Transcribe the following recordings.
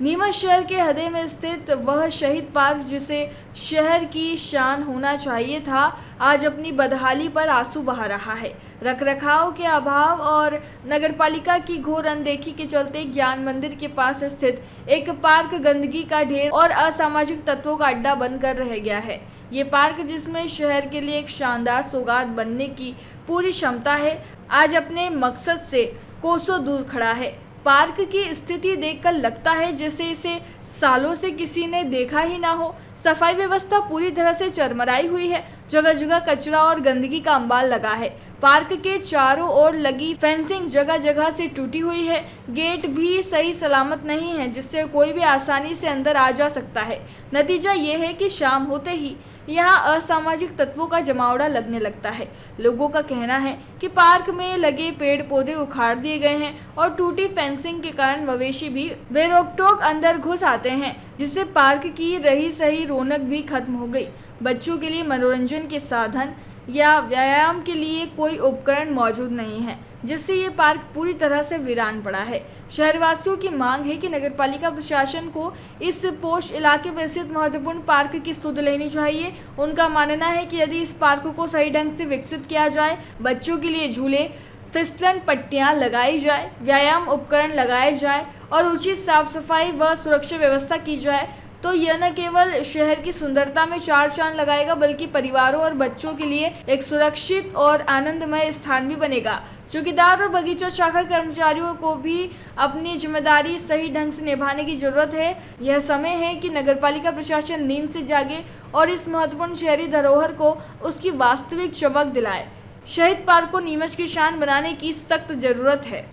नीमच शहर के हृदय में स्थित वह शहीद पार्क जिसे शहर की शान होना चाहिए था, आज अपनी बदहाली पर आंसू बहा रहा है। रखरखाव के अभाव और नगरपालिका की घोर अनदेखी के चलते ज्ञान मंदिर के पास स्थित एक पार्क गंदगी का ढेर और असामाजिक तत्वों का अड्डा बनकर रह गया है। ये पार्क, जिसमें शहर के लिए एक शानदार सौगात बनने की पूरी क्षमता है, आज अपने मकसद से कोसों दूर खड़ा है। पार्क की स्थिति देखकर लगता है जैसे इसे सालों से किसी ने देखा ही ना हो। सफाई व्यवस्था पूरी तरह से चरमराई हुई है। जगह जगह कचरा और गंदगी का अंबार लगा है। पार्क के चारों ओर लगी फेंसिंग जगह जगह से टूटी हुई है। गेट भी सही सलामत नहीं है जिससे कोई भी आसानी से अंदर आ जा सकता है। नतीजा ये है कि शाम होते ही यहाँ असामाजिक तत्वों का जमावड़ा लगने लगता है। लोगों का कहना है कि पार्क में लगे पेड़ पौधे उखाड़ दिए गए हैं और टूटी फेंसिंग के कारण मवेशी भी बेरोक-टोक अंदर घुस आते हैं, जिससे पार्क की रही सही रौनक भी खत्म हो गई। बच्चों के लिए मनोरंजन के साधन या व्यायाम के लिए कोई उपकरण मौजूद नहीं है, जिससे ये पार्क पूरी तरह से वीरान पड़ा है। शहरवासियों की मांग है कि नगरपालिका प्रशासन को इस पोस्ट इलाके में स्थित महत्वपूर्ण पार्क की सुध लेनी चाहिए। उनका मानना है कि यदि इस पार्क को सही ढंग से विकसित किया जाए, बच्चों के लिए झूले, फिसलन पट्टियां लगाई जाए, व्यायाम उपकरण लगाए जाए और उचित साफ सफाई व सुरक्षा व्यवस्था की जाए, तो यह न केवल शहर की सुंदरता में चार चांद लगाएगा, बल्कि परिवारों और बच्चों के लिए एक सुरक्षित और आनंदमय स्थान भी बनेगा। चौकीदार और बगीचा शाखा कर्मचारियों को भी अपनी जिम्मेदारी सही ढंग से निभाने की जरूरत है। यह समय है कि नगरपालिका प्रशासन नींद से जागे और इस महत्वपूर्ण शहरी धरोहर को उसकी वास्तविक चमक दिलाए। शहीद पार्क को नीमच की शान बनाने की सख्त जरूरत है।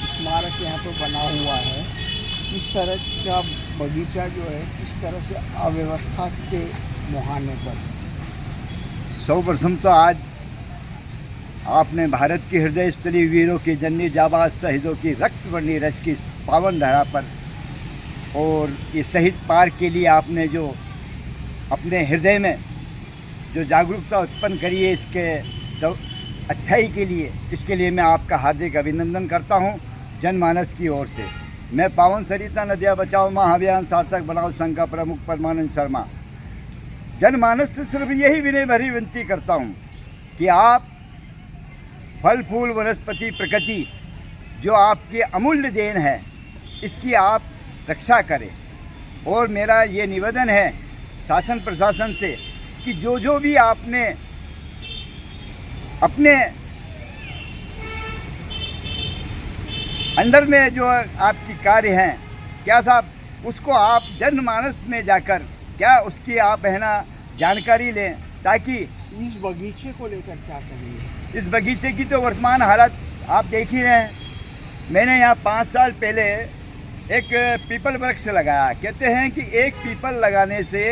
स्मारक यहाँ पे बना हुआ है, इस तरह का बगीचा जो है इस तरह से अव्यवस्था के मुहाने पर। सर्वप्रथम तो आज आपने भारत के हृदय स्थली वीरों की जन्नी जाबाज शहीदों की रक्त वर्णी रच की पावन धरा पर और ये शहीद पार्क के लिए आपने जो अपने हृदय में जो जागरूकता उत्पन्न करी है, इसके अच्छाई के लिए, इसके लिए मैं आपका हार्दिक अभिनंदन करता हूं जनमानस की ओर से। मैं पावन सरिता नदियाँ बचाओ महाअभियान सार्थक बनाओ संघ का प्रमुख परमानंद शर्मा जनमानस से सिर्फ यही विनय भरी विनती करता हूं कि आप फल फूल वनस्पति प्रकृति जो आपकी अमूल्य देन है, इसकी आप रक्षा करें। और मेरा ये निवेदन है शासन प्रशासन से कि जो भी आपने अपने अंदर में जो आपकी कार्य हैं, क्या साहब उसको आप जनमानस में जाकर क्या उसकी आप है ना जानकारी लें, ताकि इस बगीचे को लेकर क्या कहेंगे? इस बगीचे की तो वर्तमान हालत आप देख ही रहे हैं। मैंने यहाँ 5 साल पहले एक पीपल वृक्ष लगाया। कहते हैं कि एक पीपल लगाने से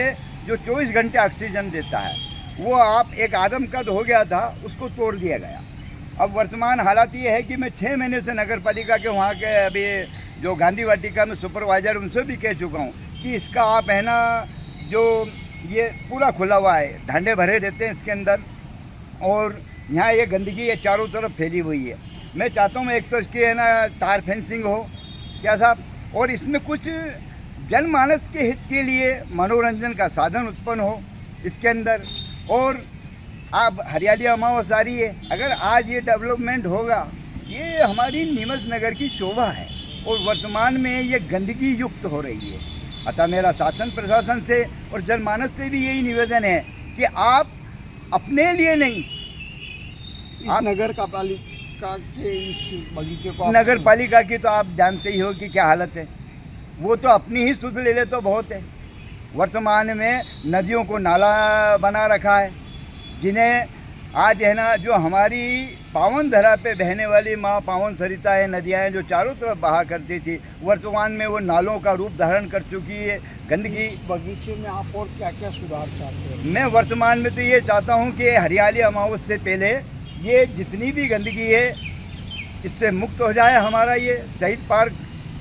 जो 24 घंटे ऑक्सीजन देता है, वो आप एक आदमकद हो गया था, उसको तोड़ दिया गया। अब वर्तमान हालात ये है कि मैं 6 महीने से नगर पालिका के वहाँ के अभी जो गांधी वाटिका में सुपरवाइज़र, उनसे भी कह चुका हूँ कि इसका आप है ना जो ये पूरा खुला हुआ है, ढांडे भरे रहते हैं इसके अंदर और यहाँ ये गंदगी है चारों तरफ फैली हुई है। मैं चाहता हूँ एक तो इसकी है ना तार फेंसिंग हो क्या साहब, और इसमें कुछ जनमानस के हित के लिए मनोरंजन का साधन उत्पन्न हो इसके अंदर। और आप हरियाली अमावस आ रही है, अगर आज ये डेवलपमेंट होगा, ये हमारी नीमच नगर की शोभा है और वर्तमान में ये गंदगी युक्त हो रही है। अतः मेरा शासन प्रशासन से और जनमानस से भी यही निवेदन है कि आप अपने लिए नहीं, इस नगर का पालिका के इस बगीचे को नगर पालिका की तो आप जानते ही हो कि क्या हालत है, वो तो अपनी ही सुध ले ले तो बहुत है। वर्तमान में नदियों को नाला बना रखा है, जिन्हें आज है ना जो हमारी पावन धरा पे बहने वाली माँ पावन सरिता है, नदियाँ हैं जो चारों तरफ बहा करती थी, वर्तमान में वो नालों का रूप धारण कर चुकी है। गंदगी बगीचे में आप और क्या क्या सुधार चाहते हैं? मैं वर्तमान में तो ये चाहता हूँ कि हरियाली अमावस से पहले ये जितनी भी गंदगी है इससे मुक्त हो जाए हमारा ये शहीद पार्क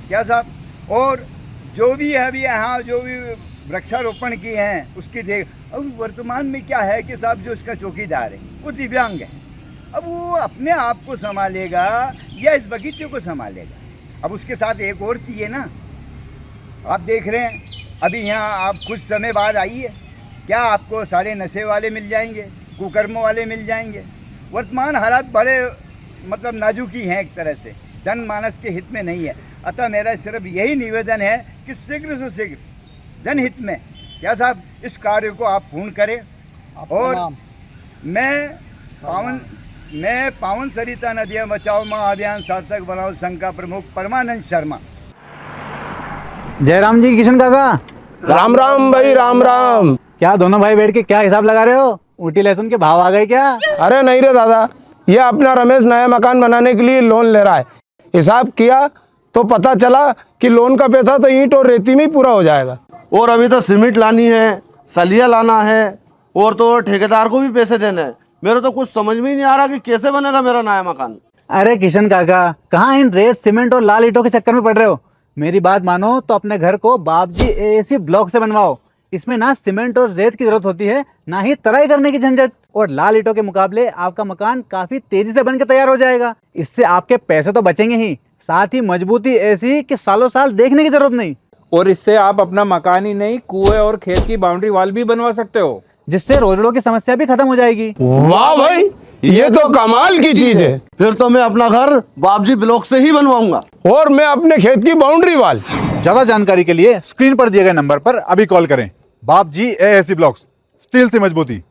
क्या साहब। और जो भी है अभी यहाँ जो भी वृक्षारोपण किए हैं उसकी देख। अब वर्तमान में क्या है कि साहब जो इसका चौकीदार है वो दिव्यांग है, अब वो अपने आप को संभालेगा या इस बगीचे को संभालेगा? अब उसके साथ एक और चाहिए ना, आप देख रहे हैं अभी यहाँ आप कुछ समय बाद आइए, क्या आपको सारे नशे वाले मिल जाएंगे, कुकर्मों वाले मिल जाएंगे। वर्तमान हालात बड़े मतलब नाजुकी हैं एक तरह से, जनमानस के हित में नहीं है। अतः मेरा सिर्फ यही निवेदन है कि शीघ्र से शीघ्र जनहित में क्या साहब इस कार्य को आप पूर्ण करें। और नाम? मैं पावन सरिता नदियाँ बचाओ महाअभियान सार्थक बनाओ संघ का प्रमुख परमानंद शर्मा। जयराम जी, किशन काका। राम राम भाई, राम राम। क्या दोनों भाई बैठ के क्या हिसाब लगा रहे हो? ऊटी लहसुन के भाव आ गए क्या? अरे नहीं रे दादा, ये अपना रमेश नया मकान बनाने के लिए लोन ले रहा है। हिसाब किया तो पता चला कि लोन का पैसा तो ईंट और रेती में ही पूरा हो जाएगा। और अभी तो सीमेंट लानी है, सलिया लाना है, और तो ठेकेदार को भी पैसे देने हैं। मेरे तो कुछ समझ में ही नहीं आ रहा कि कैसे बनेगा मेरा नया मकान। अरे किशन काका, कहाँ इन रेत सीमेंट और लाल ईंटों के चक्कर में पड़ रहे हो? मेरी बात मानो तो अपने घर को बाबजी एएसी ब्लॉक से बनवाओ। इसमें ना सीमेंट और रेत की जरूरत होती है, ना ही तराई करने की झंझट। और लाल ईंटों के मुकाबले आपका मकान काफी तेजी से बनकर तैयार हो जाएगा। इससे आपके पैसे तो बचेंगे ही, साथ ही मजबूती ऐसी कि सालों साल देखने की जरूरत नहीं। और इससे आप अपना मकान ही नहीं, कुएं और खेत की बाउंड्री वॉल भी बनवा सकते हो, जिससे रोजड़ों की समस्या भी खत्म हो जाएगी। वाह भाई, ये तो कमाल की चीज है। फिर तो मैं अपना घर बाबजी ब्लॉक से ही बनवाऊंगा। और मैं अपने खेत की बाउंड्री वाल। ज्यादा जानकारी के लिए स्क्रीन पर दिए गए नंबर पर अभी कॉल करें। बाबजी एएसी ब्लॉक्स, स्टील से मजबूती।